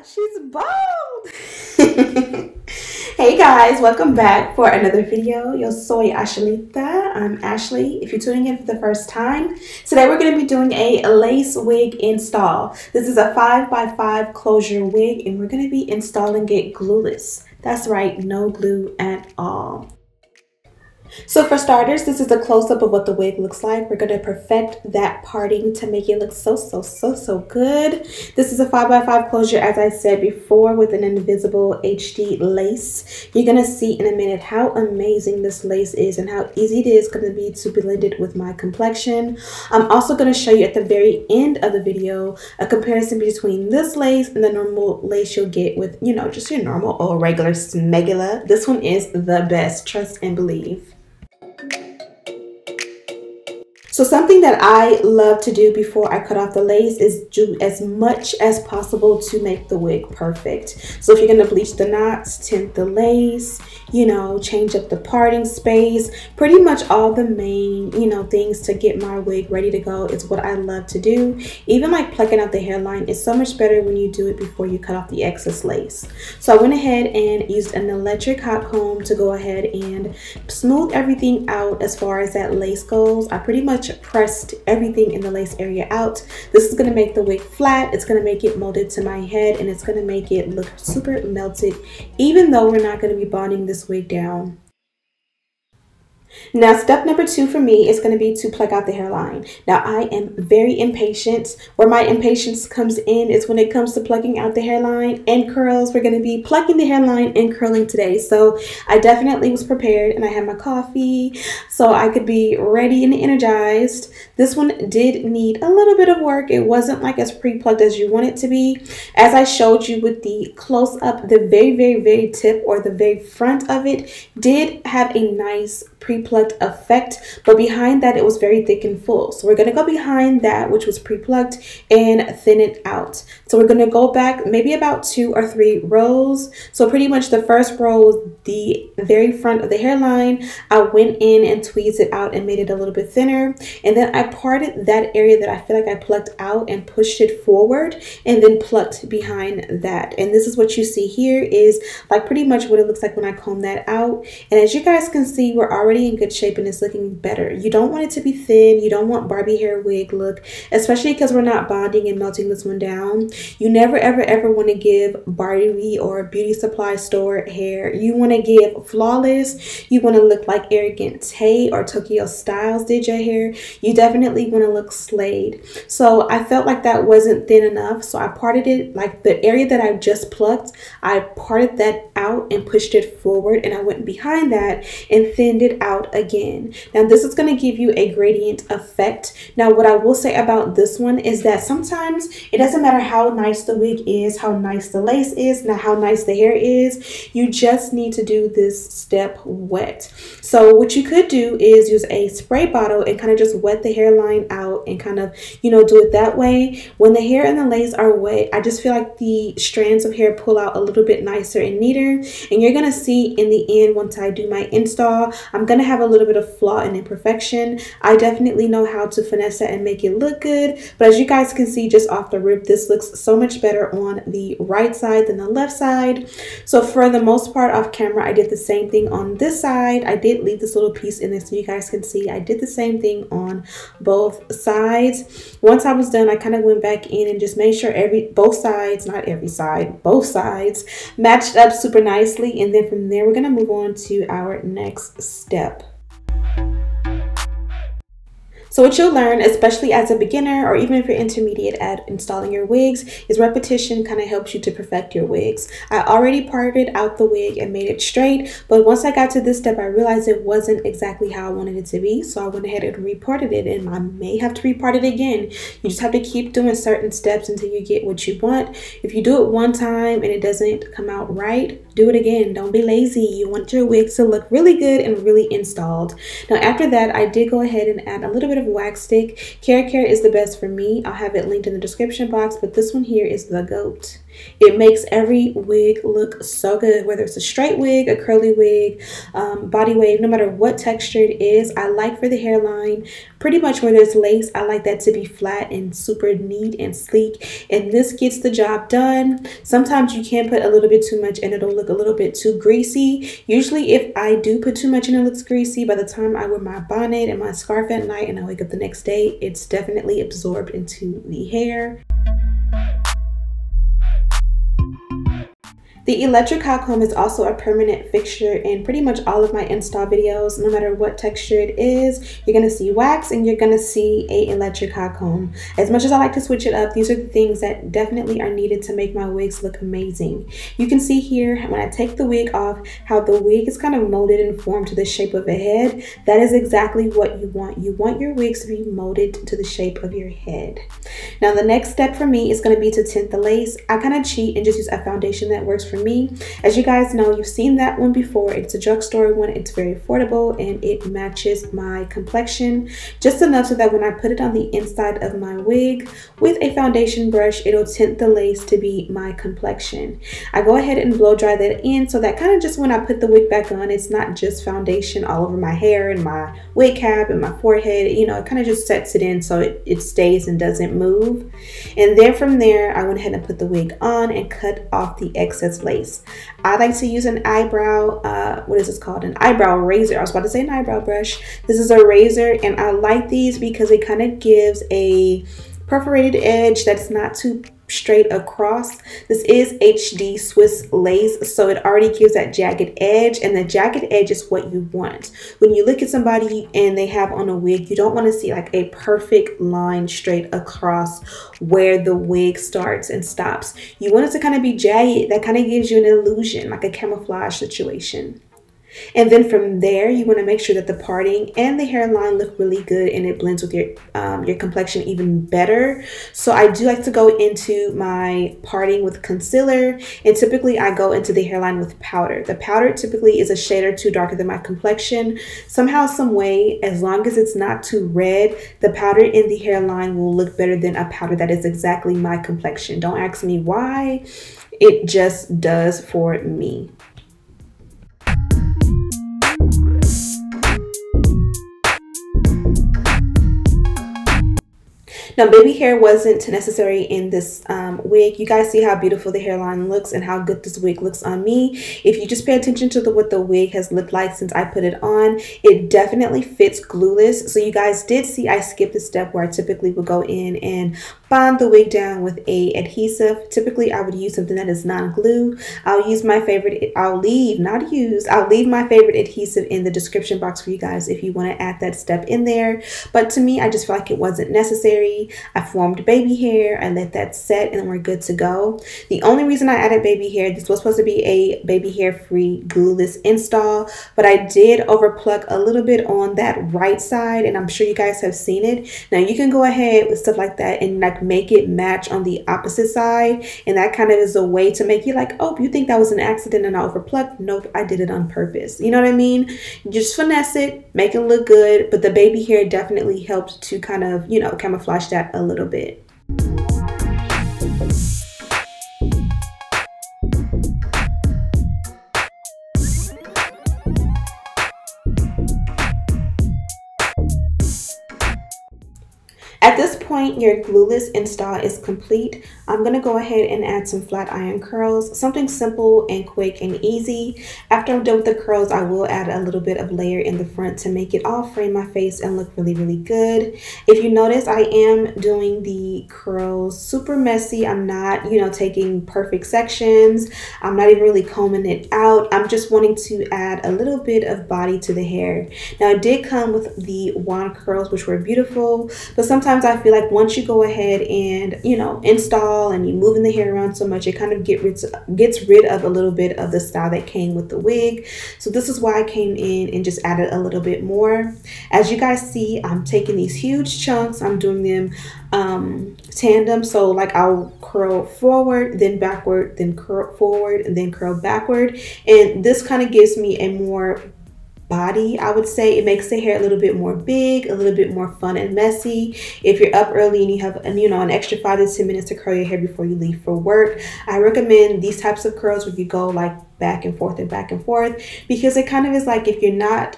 She's bald. Hey guys, welcome back for another video. Yo soy Ashlita. I'm Ashley. If you're tuning in for the first time, today we're going to be doing a lace wig install. This is a 5x5 closure wig and we're going to be installing it glueless. That's right, no glue at all. So for starters, this is a close-up of what the wig looks like. We're going to perfect that parting to make it look so good. This is a 5x5 closure, as I said before, with an invisible HD lace. You're going to see in a minute how amazing this lace is and how easy it is going to be to blend it with my complexion. I'm also going to show you at the very end of the video a comparison between this lace and the normal lace you'll get with, you know, just your normal or regular smegula. This one is the best, trust and believe. So something that I love to do before I cut off the lace is do as much as possible to make the wig perfect. So if you're going to bleach the knots, tint the lace, you know, change up the parting space, pretty much all the main, you know, things to get my wig ready to go is what I love to do. Even like plucking out the hairline is so much better when you do it before you cut off the excess lace. So I went ahead and used an electric hot comb to go ahead and smooth everything out as far as that lace goes. I pretty much pressed everything in the lace area out. This is going to make the wig flat, it's going to make it molded to my head, and it's going to make it look super melted, even though we're not going to be bonding this wig down. Now, step number 2 for me is going to be to pluck out the hairline. Now, I am very impatient. Where my impatience comes in is when it comes to plucking out the hairline and curls. We're going to be plucking the hairline and curling today. So I definitely was prepared and I had my coffee so I could be ready and energized. This one did need a little bit of work. It wasn't like as pre-plucked as you want it to be. As I showed you with the close-up, the very tip or the very front of it did have a nice pre-plucked effect, but behind that it was very thick and full. So we're going to go behind that, which was pre-plucked, and thin it out. So we're going to go back maybe about 2 or 3 rows. So pretty much the first row was the very front of the hairline. I went in and tweezed it out and made it a little bit thinner, and then I parted that area that I feel like I plucked out and pushed it forward and then plucked behind that. And this is what you see here is like pretty much what it looks like when I comb that out. And as you guys can see, we're already in good shape and it's looking better. You don't want it to be thin. You don't want Barbie hair wig look, especially because we're not bonding and melting this one down. You never ever want to give Barbie or beauty supply store hair. You want to give flawless. You want to look like Arrogant Tay or Tokyo Styles did your hair. You definitely want to look slayed. So I felt like that wasn't thin enough, so I parted it, like the area that I just plucked, I parted that out and pushed it forward, and I went behind that and thinned it out again. Now this is going to give you a gradient effect. Now what I will say about this one is that sometimes it doesn't matter how nice the wig is, how nice the lace is, not how nice the hair is. You just need to do this step wet. So what you could do is use a spray bottle and kind of just wet the hairline out and kind of, you know, do it that way. When the hair and the lace are wet, I just feel like the strands of hair pull out a little bit nicer and neater. And you're going to see in the end, once I do my install, I'm going to have a little bit of flaw and imperfection. I definitely know how to finesse that and make it look good. But as you guys can see just off the rip, this looks so much better on the right side than the left side. So for the most part off camera, I did the same thing on this side. I did leave this little piece in there so you guys can see. I did the same thing on both sides. Once I was done, I kind of went back in and just made sure both sides matched up super nicely. And then from there, we're going to move on to our next step. So what you'll learn, especially as a beginner or even if you're intermediate at installing your wigs, is repetition kind of helps you to perfect your wigs. I already parted out the wig and made it straight, but once I got to this step, I realized it wasn't exactly how I wanted it to be. So I went ahead and reparted it, and I may have to repart it again. You just have to keep doing certain steps until you get what you want. If you do it one time and it doesn't come out right, do it again. Don't be lazy. You want your wigs to look really good and really installed. Now after that, I did go ahead and add a little bit of wax stick. Care is the best for me. I'll have it linked in the description box, but this one here is the GOAT. It makes every wig look so good, whether it's a straight wig, a curly wig, body wave, no matter what texture it is. I like for the hairline, pretty much where there's lace, I like that to be flat and super neat and sleek. And this gets the job done. Sometimes you can put a little bit too much and it'll look a little bit too greasy. Usually if I do put too much and it looks greasy, by the time I wear my bonnet and my scarf at night and I wake up the next day, it's definitely absorbed into the hair. The electric hot comb is also a permanent fixture in pretty much all of my install videos. No matter what texture it is, you're going to see wax and you're going to see a electric hot comb. As much as I like to switch it up, these are the things that definitely are needed to make my wigs look amazing. You can see here when I take the wig off how the wig is kind of molded and formed to the shape of a head. That is exactly what you want. You want your wigs to be molded to the shape of your head. Now the next step for me is going to be to tint the lace. I kind of cheat and just use a foundation that works for me. As you guys know, you've seen that one before. It's a drugstore one. It's very affordable and it matches my complexion just enough so that when I put it on the inside of my wig with a foundation brush, it'll tint the lace to be my complexion. I go ahead and blow dry that in so that kind of just when I put the wig back on, it's not just foundation all over my hair and my wig cap and my forehead. You know, it kind of just sets it in so it stays and doesn't move. And then from there, I went ahead and put the wig on and cut off the excess lace. I like to use an eyebrow, what is this called? An eyebrow razor. I was about to say an eyebrow brush. This is a razor and I like these because it kind of gives a perforated edge that's not too straight across. This is HD Swiss lace, so it already gives that jagged edge, and the jagged edge is what you want. When you look at somebody and they have on a wig, you don't want to see like a perfect line straight across where the wig starts and stops. You want it to kind of be jagged. That kind of gives you an illusion, like a camouflage situation. And then from there, you want to make sure that the parting and the hairline look really good and it blends with your complexion even better. So I do like to go into my parting with concealer, and typically I go into the hairline with powder. The powder typically is a shade or two darker than my complexion. Somehow, some way, as long as it's not too red, the powder in the hairline will look better than a powder that is exactly my complexion. Don't ask me why. It just does for me. Now, baby hair wasn't necessary in this wig. You guys see how beautiful the hairline looks and how good this wig looks on me. If you just pay attention to what the wig has looked like since I put it on, it definitely fits glueless. So you guys did see I skipped the step where I typically would go in and bond the wig down with a adhesive. Typically, I would use something that is non-glue. I'll leave my favorite adhesive in the description box for you guys if you want to add that step in there. But to me, I just feel like it wasn't necessary. I formed baby hair, I let that set, and we're good to go. The only reason I added baby hair, this was supposed to be a baby hair free glueless install, but I did overpluck a little bit on that right side, and I'm sure you guys have seen it. Now you can go ahead with stuff like that and like make it match on the opposite side, and that kind of is a way to make you like, oh, you think that was an accident and I overplucked? Nope, I did it on purpose. You know what I mean? Just finesse it, make it look good, but the baby hair definitely helped to kind of, you know, camouflage that a little bit. At this point, your glueless install is complete. I'm going to go ahead and add some flat iron curls, something simple and quick and easy. After I'm done with the curls, I will add a little bit of layer in the front to make it all frame my face and look really, really good. If you notice, I am doing the curls super messy. I'm not, you know, taking perfect sections. I'm not even really combing it out. I'm just wanting to add a little bit of body to the hair. Now, it did come with the wand curls, which were beautiful, but sometimes I feel like once you go ahead and, you know, install and you moving the hair around so much, it kind of gets rid of a little bit of the style that came with the wig. So this is why I came in and just added a little bit more. As you guys see, I'm taking these huge chunks. I'm doing them tandem. So like I'll curl forward, then backward, then curl forward, and then curl backward. And this kind of gives me a more body. I would say it makes the hair a little bit more big, a little bit more fun and messy. If you're up early and you have an extra 5 to 10 minutes to curl your hair before you leave for work, I recommend these types of curls where you go like back and forth, because it kind of is like if you're not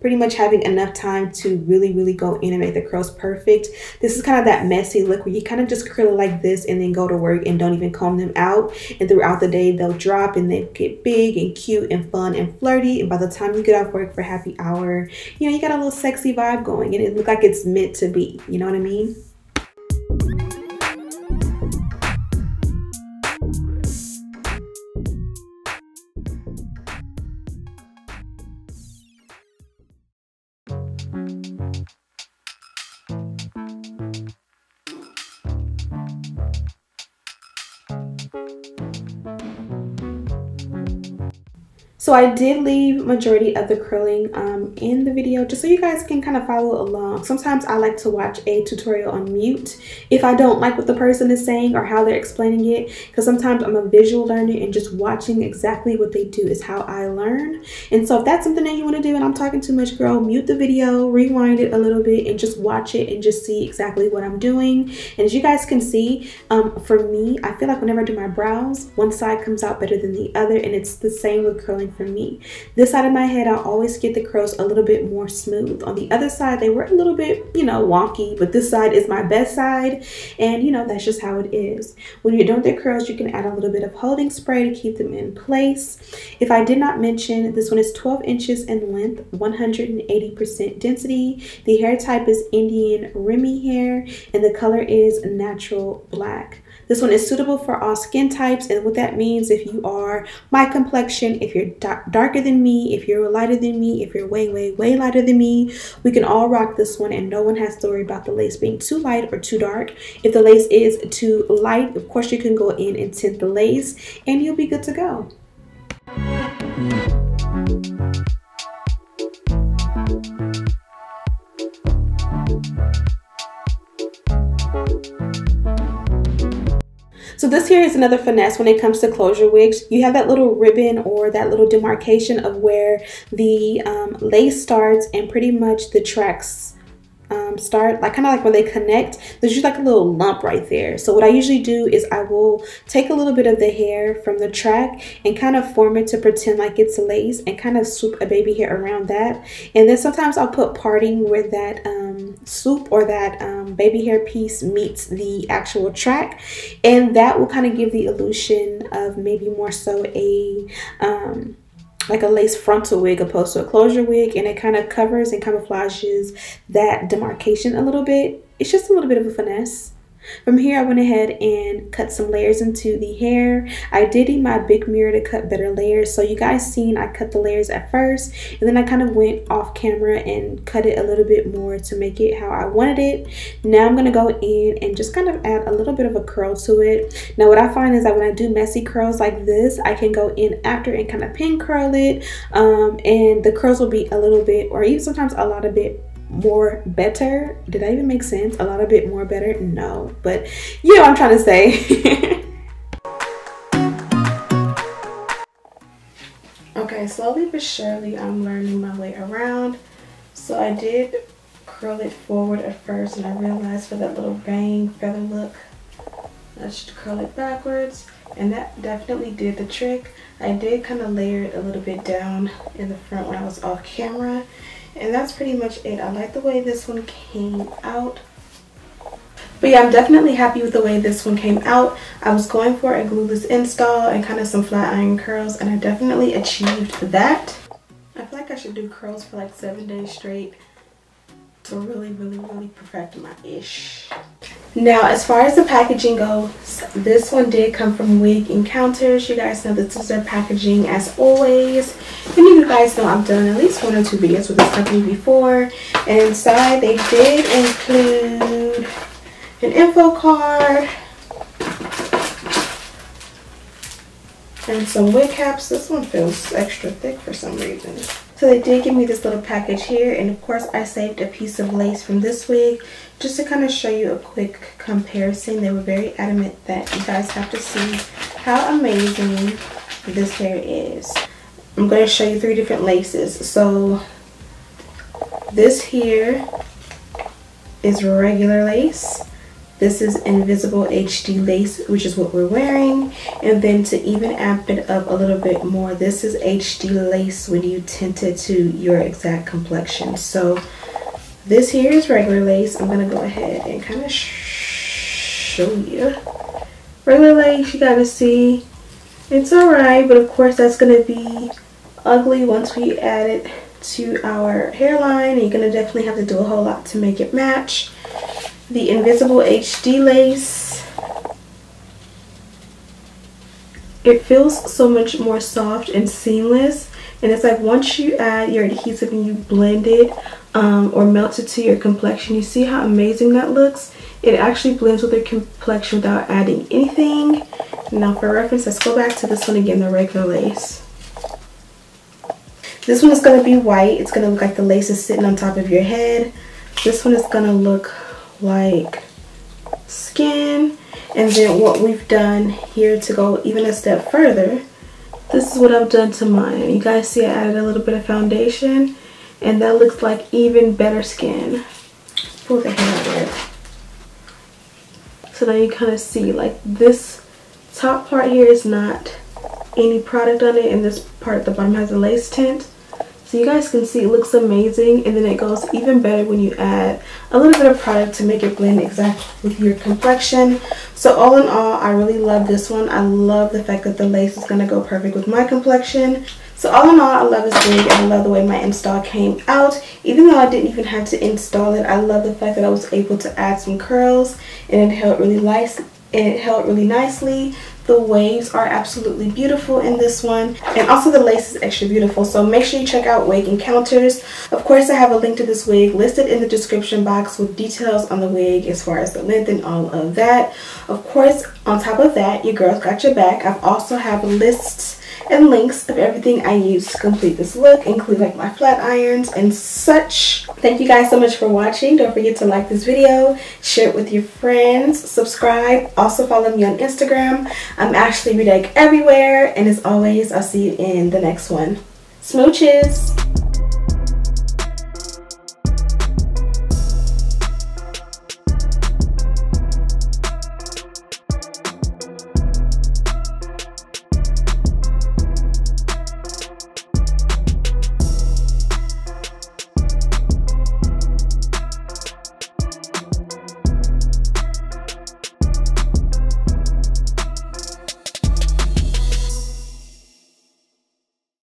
pretty much having enough time to really go in and make the curls perfect, this is kind of that messy look where you kind of just curl it like this and then go to work and don't even comb them out, and throughout the day they'll drop and they get big and cute and fun and flirty, and by the time you get off work for happy hour, you got a little sexy vibe going and it looks like it's meant to be. You know what I mean? So I did leave majority of the curling in the video just so you guys can kind of follow along. Sometimes I like to watch a tutorial on mute if I don't like what the person is saying or how they're explaining it, because sometimes I'm a visual learner and just watching exactly what they do is how I learn. And so if that's something that you want to do and I'm talking too much, girl, mute the video, rewind it a little bit and just watch it and just see exactly what I'm doing. And as you guys can see, for me, I feel like whenever I do my brows, one side comes out better than the other, and it's the same with curling for me. This side of my head, I always get the curls a little bit more smooth. On the other side, they were a little bit, wonky, but this side is my best side, and that's just how it is. When you're done with the curls, you can add a little bit of holding spray to keep them in place. If I did not mention, this one is 12 inches in length, 180% density. The hair type is Indian Remy hair, and the color is natural black. This one is suitable for all skin types, and what that means, if you are my complexion, if you're darker than me, if you're lighter than me, if you're way lighter than me, we can all rock this one, and no one has to worry about the lace being too light or too dark. If the lace is too light, of course you can go in and tint the lace, and you'll be good to go. So this here is another finesse when it comes to closure wigs. You have that little ribbon or that little demarcation of where the lace starts and pretty much the tracks start, like kind of like when they connect, there's just like a little lump right there. So what I usually do is I will take a little bit of the hair from the track and kind of form it to pretend like it's lace and kind of swoop a baby hair around that. And then sometimes I'll put parting where that swoop or that baby hair piece meets the actual track, and that will kind of give the illusion of maybe more so a like a lace frontal wig opposed to a closure wig, and it kind of covers and camouflages that demarcation a little bit. It's just a little bit of a finesse. From here, I went ahead and cut some layers into the hair. I did need my big mirror to cut better layers. So you guys seen I cut the layers at first, and then I kind of went off camera and cut it a little bit more to make it how I wanted it. Now I'm going to go in and just kind of add a little bit of a curl to it. Now what I find is that when I do messy curls like this, I can go in after and kind of pin curl it, and the curls will be a little bit, or even sometimes a lot of bit more better. Did I even make sense? A lot of bit more better? No, but you know what I'm trying to say. Okay, slowly but surely I'm learning my way around. So I did curl it forward at first, and I realized for that little bang feather look, I should curl it backwards, and that definitely did the trick. I did kind of layer it a little bit down in the front when I was off camera. And that's pretty much it. I like the way this one came out. But yeah, I'm definitely happy with the way this one came out. I was going for a glueless install and kind of some flat iron curls, and I definitely achieved that. I feel like I should do curls for like 7 days straight to really perfect my ish. Now, as far as the packaging goes, this one did come from Wig Encounters. You guys know this is their packaging as always. And you guys know I've done at least 1 or 2 videos with this company before. And inside they did include an info card and some wig caps. This one feels extra thick for some reason. So they did give me this little package here, and of course I saved a piece of lace from this wig just to kind of show you a quick comparison. They were very adamant that you guys have to see how amazing this hair is. I'm going to show you 3 different laces. So this here is regular lace. This is Invisible HD lace, which is what we're wearing. And then to even amp it up a little bit more, this is HD lace when you tint it to your exact complexion. So this here is regular lace. I'm going to go ahead and kind of show you. Regular lace, you gotta see, it's alright, but of course that's going to be ugly once we add it to our hairline. You're going to definitely have to do a whole lot to make it match. The Invisible HD lace, it feels so much more soft and seamless, and it's like once you add your adhesive and you blend it or melt it to your complexion, you see how amazing that looks. It actually blends with your complexion without adding anything. Now for reference, let's go back to this one again, the regular lace. This one is going to be white. It's going to look like the lace is sitting on top of your head. This one is going to look like skin. And then what we've done here to go even a step further, this is what I've done to mine. You guys see I added a little bit of foundation, and that looks like even better skin. Pull the hair out there. So now you kind of see like this top part here is not any product on it, and this part at the bottom has a lace tint. So you guys can see it looks amazing, and then it goes even better when you add a little bit of product to make it blend exactly with your complexion. So all in all, I really love this one. I love the fact that the lace is going to go perfect with my complexion. So all in all, I love this wig, and I love the way my install came out. Even though I didn't even have to install it, I love the fact that I was able to add some curls, and it held really nice. It held really nicely. The waves are absolutely beautiful in this one, and also the lace is extra beautiful. So make sure you check out Wig Encounters. Of course, I have a link to this wig listed in the description box with details on the wig as far as the length and all of that. Of course, on top of that, your girl's got your back. I've also have lists and links of everything I use to complete this look, including like my flat irons and such. Thank you guys so much for watching. Don't forget to like this video, share it with your friends, subscribe, also follow me on Instagram. I'm Ashley Rudek everywhere, and as always, I'll see you in the next one. Smooches!